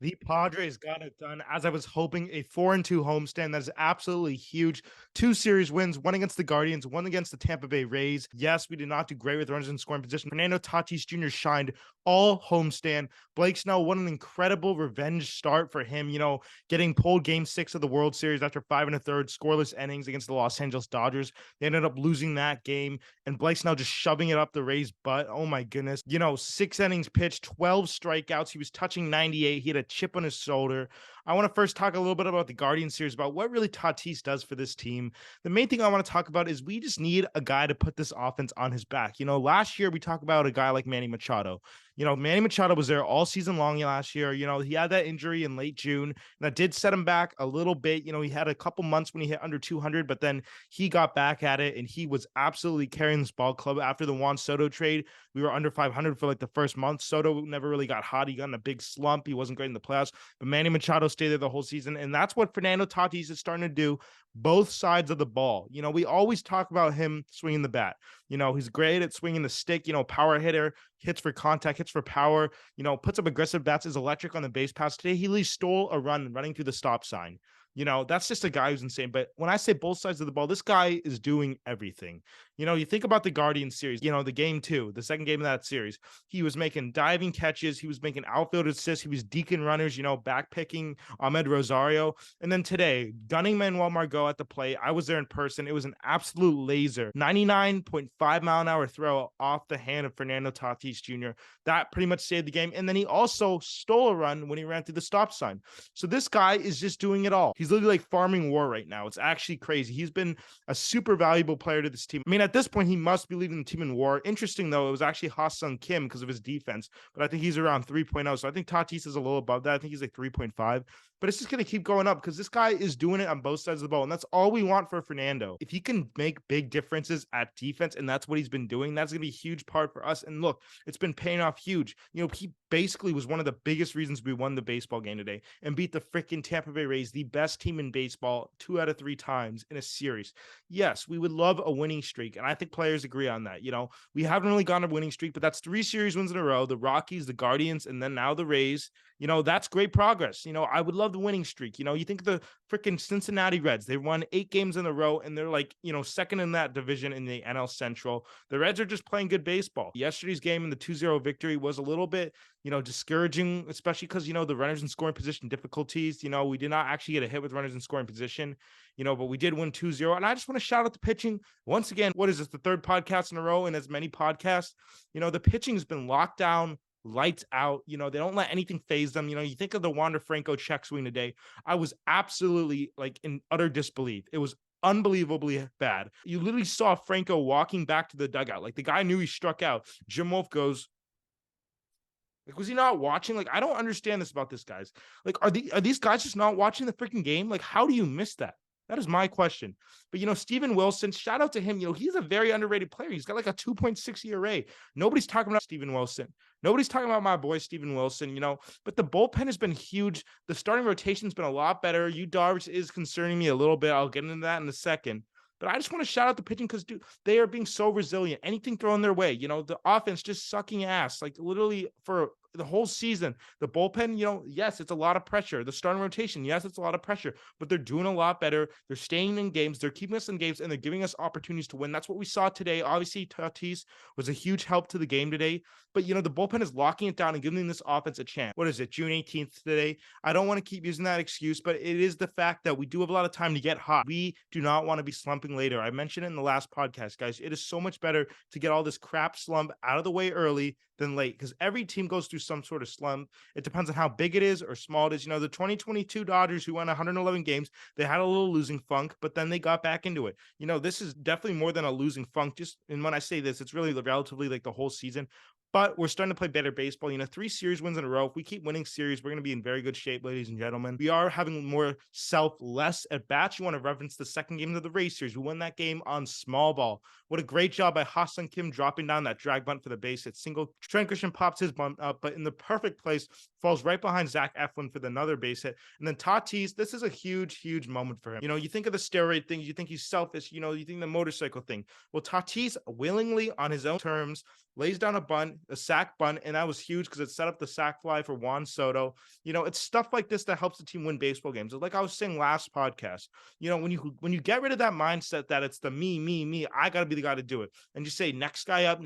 The Padres got it done, as I was hoping. A 4-2 homestand that is absolutely huge. Two series wins, one against the Guardians, one against the Tampa Bay Rays. Yes, we did not do great with runners in scoring position. Fernando Tatis Jr. shined all homestand. Blake Snell, what an incredible revenge start for him, getting pulled game 6 of the World Series after 5 1/3 scoreless innings against the Los Angeles Dodgers. They ended up losing that game, and Blake Snell just shoving it up the Rays' butt. Oh my goodness. 6 innings pitched, 12 strikeouts. He was touching 98. He had a chip on his shoulder. I want to first talk a little bit about the Guardian series, about what really Tatis does for this team. The main thing I want to talk about is we just need a guy to put this offense on his back. Last year we talked about a guy like Manny Machado. Manny Machado was there all season long last year. He had that injury in late June, and that did set him back a little bit. He had a couple months when he hit under 200, but then he got back at it, and he was absolutely carrying this ball club. After the Juan Soto trade, we were under 500 for like the first month. Soto never really got hot. He got in a big slump. He wasn't great in the playoffs, but Manny Machado stayed there the whole season, and that's what Fernando Tatis is starting to do, both sides of the ball. We always talk about him swinging the bat. He's great at swinging the stick, power hitter, hits for contact, hits for power, puts up aggressive bats, is electric on the base pass. Today, he at least stole a run running through the stop sign. That's just a guy who's insane. But when I say both sides of the ball, this guy is doing everything. You think about the Guardian series, the game 2, the second game of that series, he was making diving catches. He was making outfield assists. He was deacon runners, back picking Ahmed Rosario. And then today, gunning Manuel Margot at the plate. I was there in person. It was an absolute laser, 99.5-mile-an-hour throw off the hand of Fernando Tatis Jr. That pretty much saved the game. And then he also stole a run when he ran through the stop sign. So this guy is just doing it all. He's literally like farming WAR right now. It's actually crazy. He's been a super valuable player to this team. I mean, at this point, he must be leading the team in WAR. Interesting, though, it was actually Ha-Sung Kim because of his defense, but I think he's around 3.0. So I think Tatis is a little above that. I think he's like 3.5. But it's just going to keep going up because this guy is doing it on both sides of the ball. And that's all we want for Fernando. If he can make big differences at defense, and that's what he's been doing, that's going to be a huge part for us. And look, it's been paying off huge. He basically was one of the biggest reasons we won the baseball game today and beat the freaking Tampa Bay Rays, the best team in baseball, 2 out of 3 times in a series. Yes, we would love a winning streak. And I think players agree on that. We haven't really gone a winning streak, but that's 3 series wins in a row, the Rockies, the Guardians, and then now the Rays. That's great progress. I would love the winning streak. You think of the freaking Cincinnati Reds, they won 8 games in a row, and they're like, second in that division in the NL Central. The Reds are just playing good baseball. Yesterday's game in the 2-0 victory was a little bit, discouraging, especially because, the runners in scoring position difficulties. We did not actually get a hit with runners in scoring position, but we did win 2-0. And I just want to shout out the pitching. Once again, what is this, the 3rd podcast in a row in as many podcasts? The pitching has been locked down, lights out. They don't let anything phase them. You think of the Wander Franco check swing today. I was absolutely like in utter disbelief. It was unbelievably bad. You literally saw Franco walking back to the dugout. Like the guy knew he struck out. Jim Wolf goes, like, was he not watching? Like, I don't understand this about this guys. Like, are these guys just not watching the freaking game? Like, how do you miss that? That is my question. But, Steven Wilson, shout out to him. He's a very underrated player. He's got like a 2.6 ERA. Nobody's talking about Steven Wilson. Nobody's talking about my boy, Steven Wilson, but the bullpen has been huge. The starting rotation's been a lot better. Yu Darvish is concerning me a little bit. I'll get into that in a second. But I just want to shout out the pitching because, dude, they are being so resilient. Anything thrown their way, the offense just sucking ass, like literally for the whole season. The bullpen, yes, it's a lot of pressure. The starting rotation, yes, it's a lot of pressure, but they're doing a lot better. They're staying in games. They're keeping us in games, and they're giving us opportunities to win. That's what we saw today. Obviously, Tatis was a huge help to the game today. But, the bullpen is locking it down and giving this offense a chance. What is it, June 18th today? I don't want to keep using that excuse, but it is the fact that we do have a lot of time to get hot. We do not want to be slumping later. I mentioned it in the last podcast, guys. It is so much better to get all this crap slump out of the way early than late because every team goes through some sort of slump. It depends on how big it is or small it is. The 2022 Dodgers who won 111 games, they had a little losing funk, but then they got back into it. This is definitely more than a losing funk. And when I say this, it's really relatively like the whole season. But we're starting to play better baseball. 3 series wins in a row. If we keep winning series, we're going to be in very good shape, ladies and gentlemen. We are having more selfless at bats. You want to reference the second game of the Rays series. We won that game on small ball. What a great job by Ha-Sung Kim dropping down that drag bunt for the base hit. Single. Trent Grisham pops his bunt up, but in the perfect place, falls right behind Zach Eflin for another base hit. And then Tatis, this is a huge, huge moment for him. You think of the steroid thing. You think he's selfish. You think the motorcycle thing. Well, Tatis willingly on his own terms lays down a bunt, a sac bunt, and that was huge because it set up the sac fly for Juan Soto. It's stuff like this that helps the team win baseball games. Like I was saying last podcast, when you get rid of that mindset that it's the me, I got to be the guy to do it, and you say next guy up,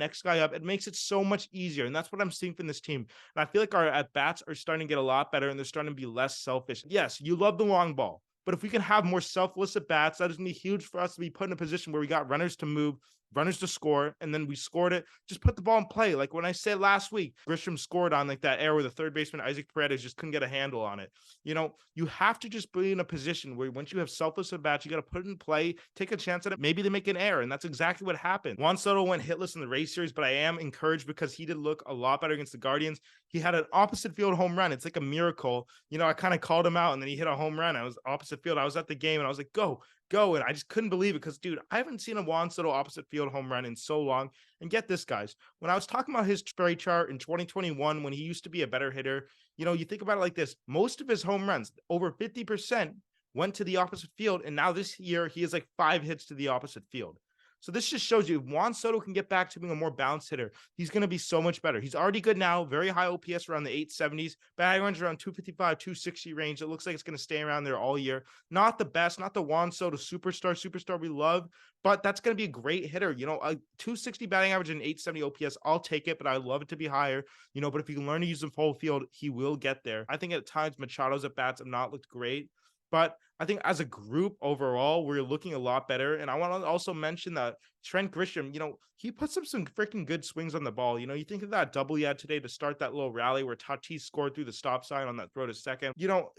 it makes it so much easier. And that's what I'm seeing from this team. And I feel like our at bats are starting to get a lot better, and they're starting to be less selfish. Yes, you love the long ball, but if we can have more selfless at bats, that is going to be huge for us to be put in a position where we got runners to move, runners to score, and then we scored it. Just put the ball in play. Like when I said last week, Grisham scored on like that error where the third baseman Isaac Paredes just couldn't get a handle on it. You have to just be in a position where once you have selfless at bats, you got to put it in play, take a chance at it. Maybe they make an error, and that's exactly what happened. Juan Soto went hitless in the Rays series, but I am encouraged because he did look a lot better against the Guardians. He had an opposite field home run. It's like a miracle. I kind of called him out, and then he hit a home run. I was opposite field. I was at the game, and I was like, go. And I just couldn't believe it because, dude, I haven't seen a Juan Soto opposite field home run in so long. And get this, guys, when I was talking about his trade chart in 2021, when he used to be a better hitter, you think about it like this. Most of his home runs, over 50%, went to the opposite field. And now this year, he has like 5 hits to the opposite field. So this just shows you if Juan Soto can get back to being a more balanced hitter, he's going to be so much better. He's already good now, very high OPS around the 870s, batting average around 255, 260 range. It looks like it's going to stay around there all year. Not the best, not the Juan Soto superstar we love, but that's going to be a great hitter. A 260 batting average and 870 OPS, I'll take it, but I'd love it to be higher. But if you can learn to use the full field, he will get there. I think at times Machado's at bats have not looked great, but I think as a group overall, we're looking a lot better. And I want to also mention that Trent Grisham, he puts up some freaking good swings on the ball. You think of that double he had today to start that little rally where Tatis scored through the stop sign on that throw to second.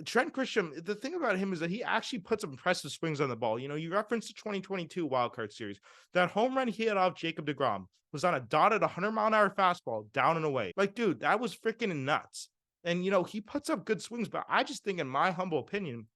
Trent Grisham, the thing about him is that he actually puts up impressive swings on the ball. You referenced the 2022 wildcard series. That home run he hit off Jacob deGrom was on a dotted 100-mile-an-hour fastball down and away. Like, dude, that was freaking nuts. And, he puts up good swings, but I just think, in my humble opinion,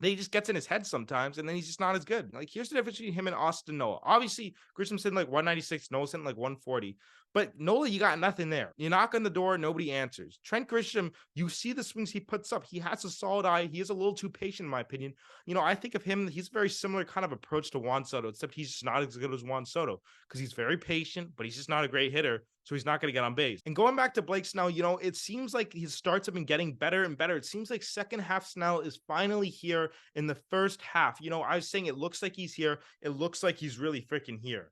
he just gets in his head sometimes, and then he's just not as good. Like, here's the difference between him and Austin Nola. Obviously, Grisham's hitting like 196, Nola's hitting like 140. But Nola, you got nothing there. You knock on the door, nobody answers. Trent Grisham, you see the swings he puts up. He has a solid eye. He is a little too patient, in my opinion. I think of him, he's a very similar kind of approach to Juan Soto, except he's just not as good as Juan Soto because he's very patient, but he's just not a great hitter. So he's not going to get on base. And going back to Blake Snell, it seems like his starts have been getting better and better. It seems like second half Snell is finally here in the first half. I was saying it looks like he's here. It looks like he's really freaking here.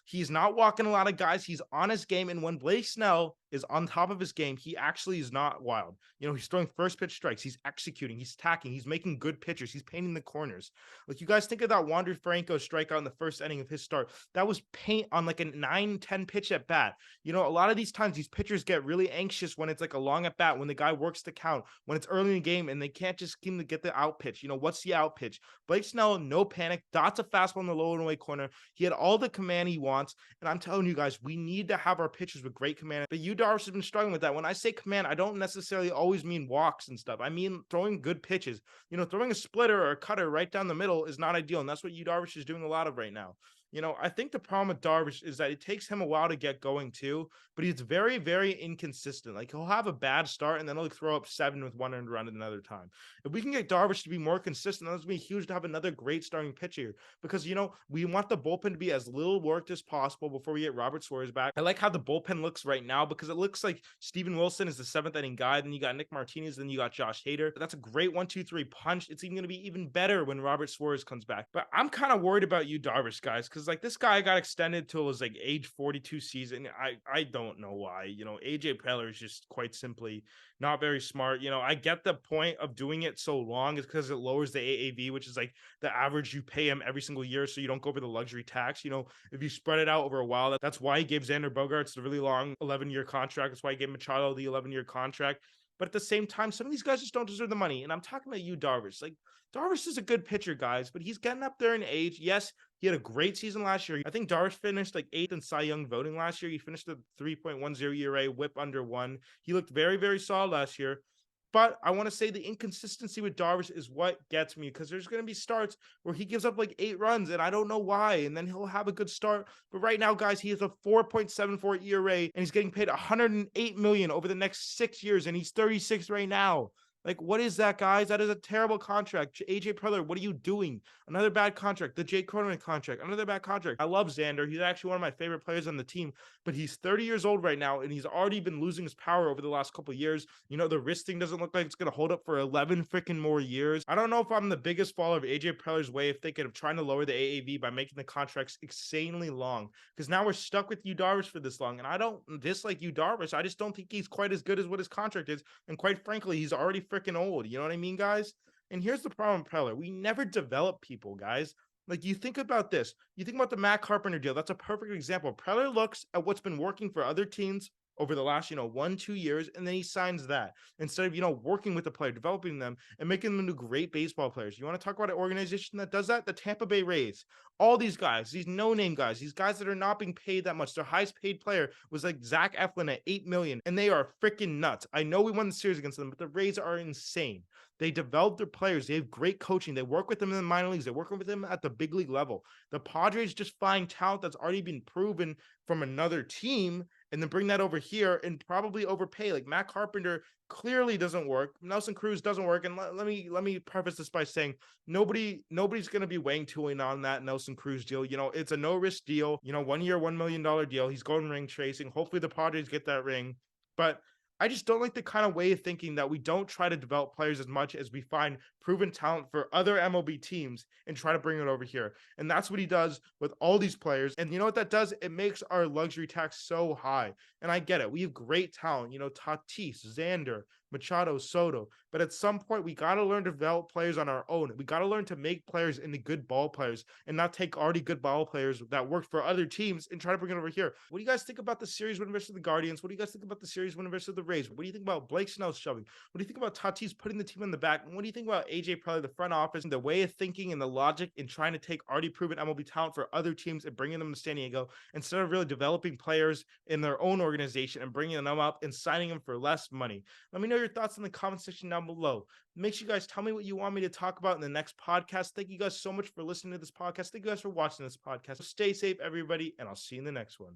He's not walking a lot of guys. He's on his game. And when Blake Snell is on top of his game, he actually is not wild. He's throwing first pitch strikes. He's executing. He's attacking. He's making good pitches. He's painting the corners. Like, you guys think of that Wander Franco strikeout in the first inning of his start. That was paint on like a 9-10 pitch at bat. A lot of these times these pitchers get really anxious when it's like a long at bat, when the guy works the count, when it's early in the game and they can't just seem to get the out pitch. What's the out pitch? Blake Snell, no panic, dots a fastball in the low and away corner. He had all the command he wants. And I'm telling you guys, we need to have our pitchers with great command. But Yu Darvish has been struggling with that. When I say command, I don't necessarily always mean walks and stuff. I mean throwing good pitches. Throwing a splitter or a cutter right down the middle is not ideal. And that's what Yu Darvish is doing a lot of right now. I think the problem with Darvish is that it takes him a while to get going too, but he's very, very inconsistent. Like, he'll have a bad start and then he'll throw up 7 with 1 earned run at another time. If we can get Darvish to be more consistent, that's going to be huge to have another great starting pitcher because, we want the bullpen to be as little worked as possible before we get Robert Suarez back. I like how the bullpen looks right now because it looks like Steven Wilson is the 7th inning guy. Then you got Nick Martinez. Then you got Josh Hader. That's a great 1-2-3 punch. It's even going to be even better when Robert Suarez comes back. But I'm kind of worried about Yu Darvish, guys, because like this guy got extended till his like age 42 season. I don't know why. AJ Preller is just quite simply not very smart. I get the point of doing it so long is because it lowers the AAV, which is like the average you pay him every single year, so you don't go over the luxury tax. If you spread it out over a while, that's why he gave Xander Bogaerts the really long 11-year contract. That's why he gave Machado the 11-year contract. But at the same time, some of these guys just don't deserve the money. And I'm talking about Yu Darvish. Like, Darvish is a good pitcher, guys, but he's getting up there in age. Yes, he had a great season last year. I think Darvish finished like 8th in Cy Young voting last year. He finished at 3.10 ERA, whip under 1. He looked very, very solid last year. But I want to say the inconsistency with Darvish is what gets me, because there's going to be starts where he gives up like 8 runs and I don't know why. And then he'll have a good start. But right now, guys, he has a 4.74 ERA and he's getting paid $108 million over the next 6 years. And he's 36 right now. Like, what is that, guys? That is a terrible contract. AJ Preller, what are you doing? Another bad contract. The Jake Cronenworth contract, another bad contract. I love Xander. He's actually one of my favorite players on the team, but he's 30 years old right now, and he's already been losing his power over the last couple of years. You know, the wrist thing doesn't look like it's going to hold up for 11 freaking more years. I don't know if I'm the biggest follower of AJ Preller's way of thinking of trying to lower the AAV by making the contracts insanely long, because now we're stuck with Yu Darvish for this long, and I don't dislike Yu Darvish. I just don't think he's quite as good as what his contract is. And quite frankly, he's already freaking old. You know what I mean, guys? And here's the problem with Preller. We never develop people, guys. Like, you think about this. You think about the Matt Carpenter deal. That's a perfect example. Preller looks at what's been working for other teams over the last, 1-2 years, and then he signs that instead of, working with the player, developing them and making them into great baseball players. You want to talk about an organization that does that? The Tampa Bay Rays. All these guys, these no-name guys, these guys that are not being paid that much. Their highest paid player was like Zach Eflin at $8 million, and they are freaking nuts. I know we won the series against them, but the Rays are insane. They develop their players. They have great coaching. They work with them in the minor leagues. They work with them at the big league level. The Padres just find talent that's already been proven from another team and then bring that over here and probably overpay. Like, Matt Carpenter clearly doesn't work. Nelson Cruz doesn't work. And let me preface this by saying nobody's going to be weighing tooling on that Nelson Cruz deal. It's a no risk deal. 1 year, $1 million deal. He's going ring chasing. Hopefully the Padres get that ring. But I just don't like the kind of way of thinking that we don't try to develop players as much as we find proven talent for other MLB teams and try to bring it over here. And that's what he does with all these players. And you know what that does? It makes our luxury tax so high. And I get it. We have great talent, Tatis, Xander, Machado, Soto. But at some point, we got to learn to develop players on our own. We got to learn to make players into good ball players and not take already good ball players that work for other teams and try to bring it over here. What do you guys think about the series win versus the Guardians? What do you guys think about the series win versus the Rays? What do you think about Blake Snell shoving? What do you think about Tatis putting the team in the back? And what do you think about AJ Preller, the front office, and the way of thinking and the logic in trying to take already proven MLB talent for other teams and bringing them to San Diego instead of really developing players in their own organization and bringing them up and signing them for less money? Let me know your thoughts in the comment section down below. Make sure you guys tell me what you want me to talk about in the next podcast. Thank you guys so much for listening to this podcast. Thank you guys for watching this podcast. Stay safe, everybody, and I'll see you in the next one.